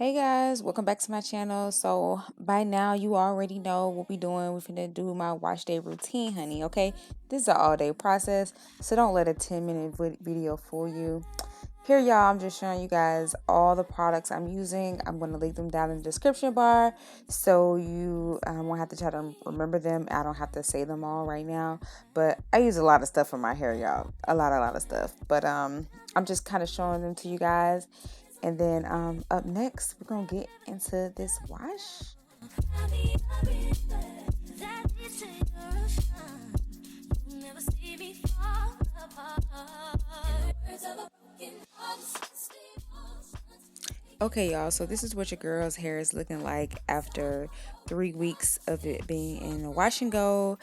Hey guys, welcome back to my channel. So by now you already know what we doing. We're finna do my wash day routine, honey. Okay, this is an all-day process, so don't let a 10-minute video fool you. Here, y'all, I'm just showing you guys all the products I'm using. I'm going to link them down in the description bar so you won't have to try to remember them. I don't have to say them all right now, but I use a lot of stuff for my hair, y'all. A lot of stuff. But I'm just kind of showing them to you guys. And then up next, we're going to get into this wash. Okay, y'all, so this is what your girl's hair is looking like after 3 weeks of it being in a wash and go.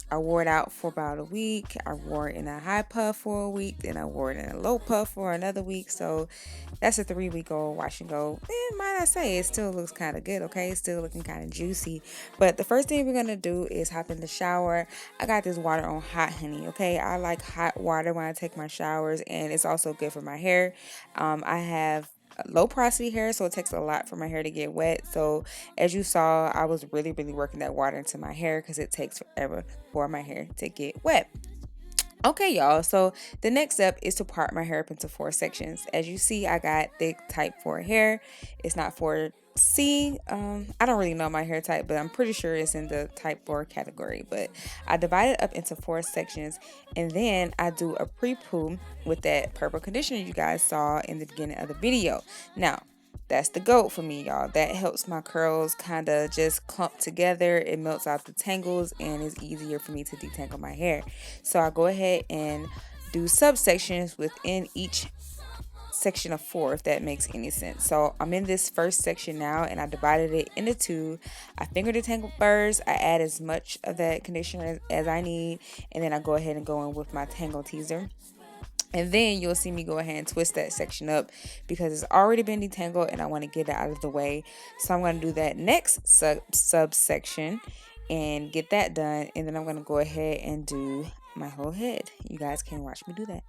I wore it out for about a week. I wore it in a high puff for a week. Then I wore it in a low puff for another week. So that's a 3-week-old wash and go. And might I say, it still looks kind of good, okay? It's still looking kind of juicy. But the first thing we're going to do is hop in the shower. I got this water on hot, honey, okay? I like hot water when I take my showers, and it's also good for my hair. I have low porosity hair, so it takes a lot for my hair to get wet. So as you saw, I was really working that water into my hair because it takes forever for my hair to get wet. Okay, y'all, so the next step is to part my hair up into 4 sections. As you see, I got thick type 4 hair. It's not 4C. I don't really know my hair type, but I'm pretty sure it's in the type 4 category. But I divide it up into 4 sections, and then I do a pre-poo with that purple conditioner you guys saw in the beginning of the video. Now, that's the goat for me, y'all. That helps my curls kind of just clump together. It melts out the tangles and is easier for me to detangle my hair. So I go ahead and do subsections within each section of 4, if that makes any sense. So I'm in this first section now, and I divided it into 2. I finger detangle first. I add as much of that conditioner as I need, and then I go ahead and go in with my tangle teaser. And then you'll see me go ahead and twist that section up because it's already been detangled and I want to get it out of the way. So I'm going to do that next subsection and get that done. And then I'm going to go ahead and do my whole head. You guys can watch me do that.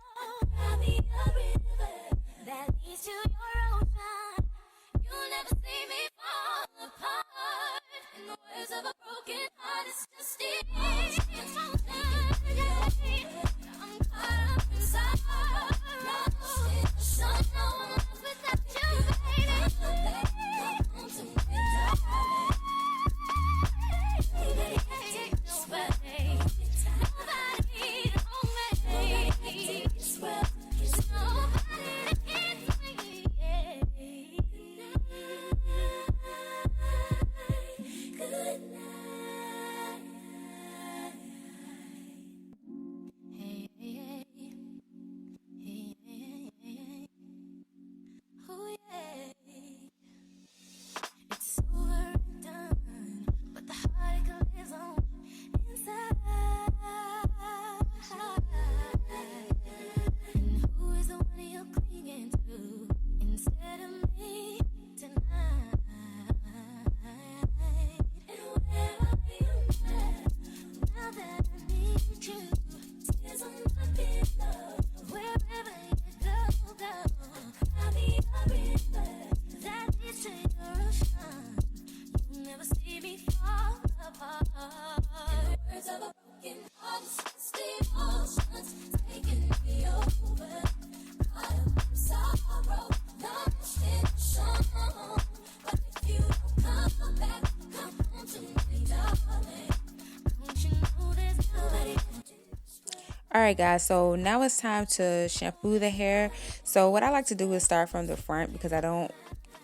Alright guys, so now it's time to shampoo the hair. So what I like to do is start from the front because I don't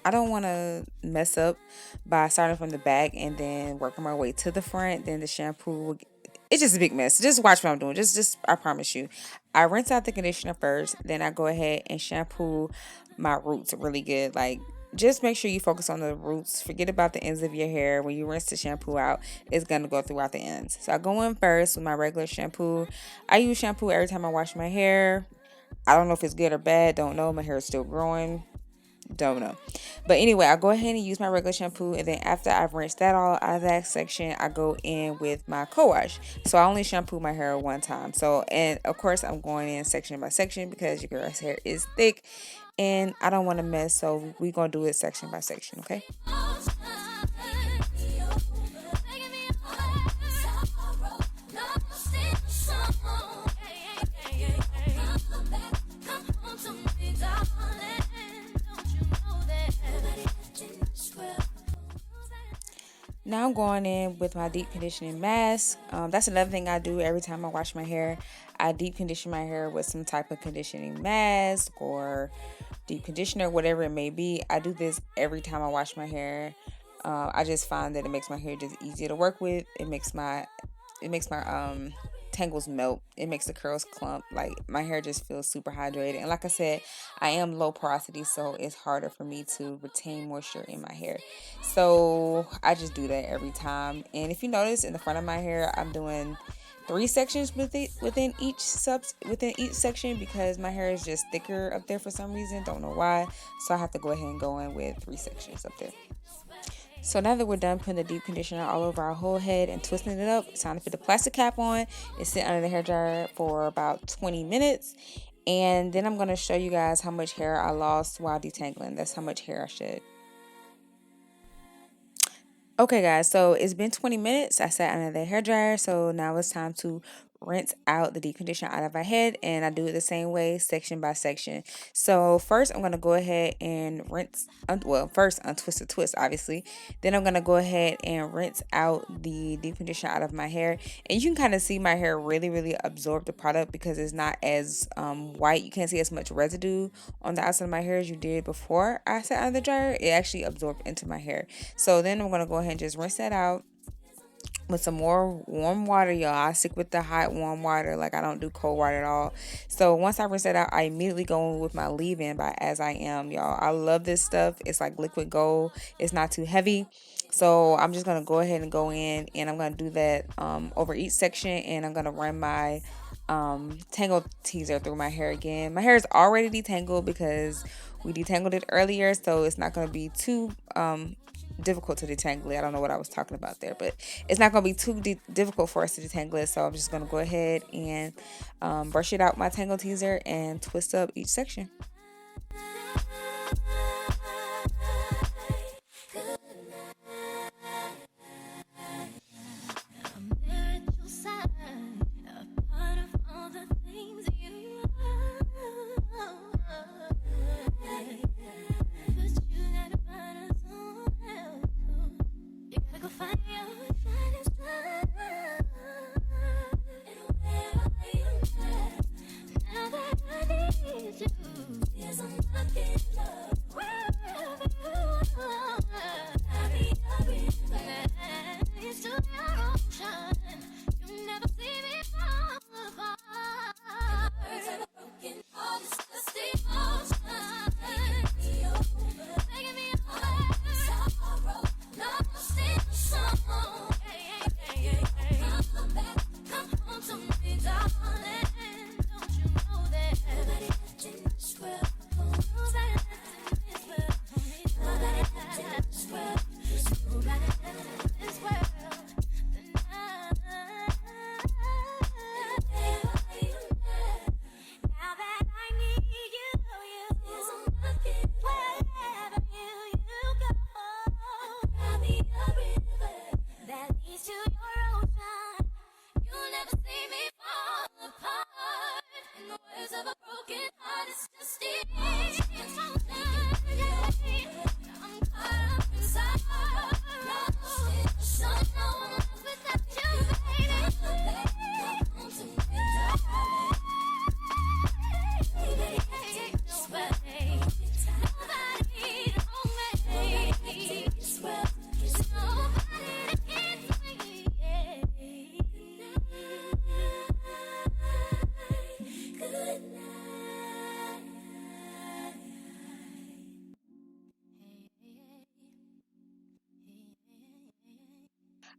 want to mess up by starting from the back and then working my way to the front. Then the shampoo, it's just a big mess. Just watch what I'm doing. Just I promise you. I rinse out the conditioner first, then I go ahead and shampoo my roots really good. Like, just make sure you focus on the roots. Forget about the ends of your hair. When you rinse the shampoo out, it's going to go throughout the ends. So I go in first with my regular shampoo. I use shampoo every time I wash my hair. I don't know if it's good or bad. Don't know. My hair is still growing. Don't know. But anyway, I go ahead and use my regular shampoo, and then after I've rinsed that all out of that section, I go in with my cowash. So I only shampoo my hair one time. So, and of course I'm going in section by section because your girl's hair is thick and I don't want to mess, so we're going to do it section by section, okay? Now I'm going in with my deep conditioning mask. That's another thing I do every time I wash my hair. I deep condition my hair with some type of conditioning mask or deep conditioner, whatever it may be. I do this every time I wash my hair. I just find that it makes my hair just easier to work with. It makes my tangles melt. It makes the curls clump. Like my hair just feels super hydrated. And like I said, I am low porosity, so it's harder for me to retain moisture in my hair. So I just do that every time. And if you notice in the front of my hair, I'm doing three sections within each section because my hair is just thicker up there for some reason. Don't know why. So I have to go ahead and go in with three sections up there. So now that we're done putting the deep conditioner all over our whole head and twisting it up, it's time to put the plastic cap on and sit under the hair dryer for about 20 minutes. And then I'm going to show you guys how much hair I lost while detangling. That's how much hair I shed. Okay, guys, so it's been 20 minutes. I sat under the hair dryer, so now it's time to rinse out the deep conditioner out of our head, and I do it the same way, section by section. So first, I'm gonna go ahead and first untwist the twist, obviously. Then I'm gonna go ahead and rinse out the deep conditioner out of my hair, and you can kind of see my hair really, really absorb the product because it's not as white. You can't see as much residue on the outside of my hair as you did before I sat under the dryer. It actually absorbed into my hair. So then I'm gonna go ahead and just rinse that out with some more warm water, y'all. I stick with the hot warm water, like I don't do cold water at all. So once I rinse that out, I immediately go in with my leave-in by As I Am, y'all. I love this stuff. It's like liquid gold. It's not too heavy. So I'm just gonna go ahead and go in, and I'm gonna do that over each section, and I'm gonna run my tangle teaser through my hair again. My hair is already detangled because we detangled it earlier, so it's not gonna be too difficult to detangle it. I don't know what I was talking about there, but it's not going to be too difficult for us to detangle it. So I'm just going to go ahead and brush it out my tangle teaser and twist up each section.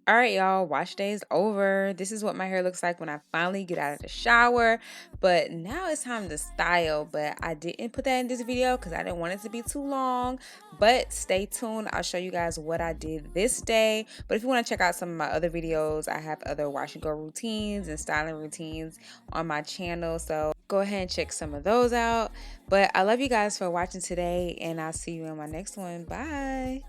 All All right, y'all, wash day is over. This is what my hair looks like when I finally get out of the shower. But now it's time to style. But I didn't put that in this video because I didn't want it to be too long. But stay tuned. I'll show you guys what I did this day. But if you want to check out some of my other videos, I have other wash and go routines and styling routines on my channel. So go ahead and check some of those out. But I love you guys for watching today, and I'll see you in my next one. Bye.